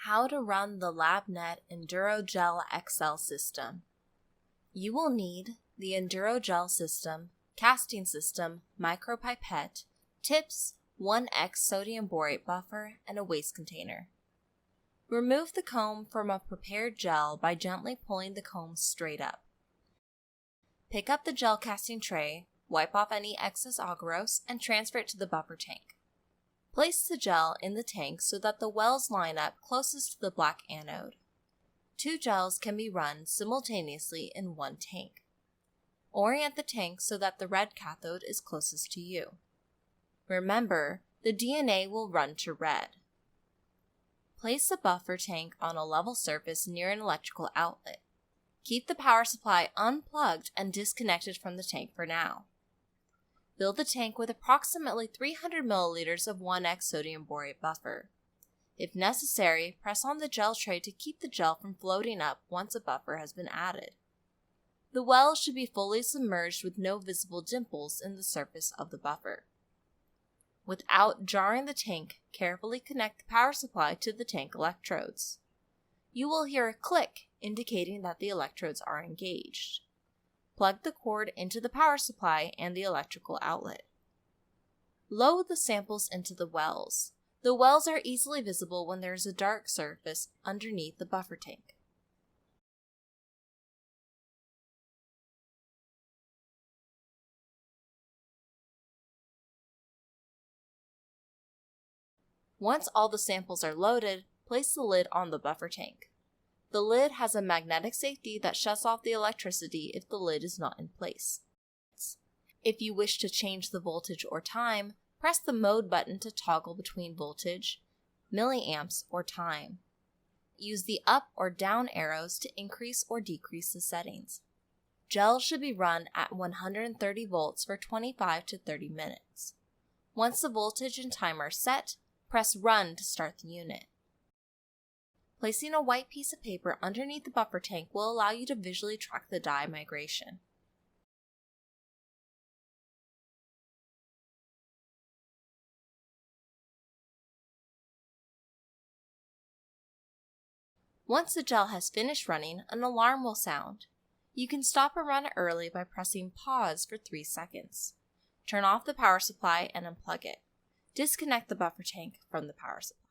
How to run the LabNet Enduro Gel XL system. You will need the Enduro Gel system, casting system, micropipette, tips, 1x sodium borate buffer, and a waste container. Remove the comb from a prepared gel by gently pulling the comb straight up. Pick up the gel casting tray, wipe off any excess agarose, and transfer it to the buffer tank. Place the gel in the tank so that the wells line up closest to the black anode. 2 gels can be run simultaneously in one tank. Orient the tank so that the red cathode is closest to you. Remember, the DNA will run to red. Place the buffer tank on a level surface near an electrical outlet. Keep the power supply unplugged and disconnected from the tank for now. Fill the tank with approximately 300 milliliters of 1x sodium borate buffer. If necessary, press on the gel tray to keep the gel from floating up once a buffer has been added. The well should be fully submerged with no visible dimples in the surface of the buffer. Without jarring the tank, carefully connect the power supply to the tank electrodes. You will hear a click indicating that the electrodes are engaged. Plug the cord into the power supply and the electrical outlet. Load the samples into the wells. The wells are easily visible when there is a dark surface underneath the buffer tank. Once all the samples are loaded, place the lid on the buffer tank. The lid has a magnetic safety that shuts off the electricity if the lid is not in place. If you wish to change the voltage or time, press the mode button to toggle between voltage, milliamps, or time. Use the up or down arrows to increase or decrease the settings. Gel should be run at 130 volts for 25 to 30 minutes. Once the voltage and time are set, press Run to start the unit. Placing a white piece of paper underneath the buffer tank will allow you to visually track the dye migration. Once the gel has finished running, an alarm will sound. You can stop a run early by pressing pause for 3 seconds. Turn off the power supply and unplug it. Disconnect the buffer tank from the power supply.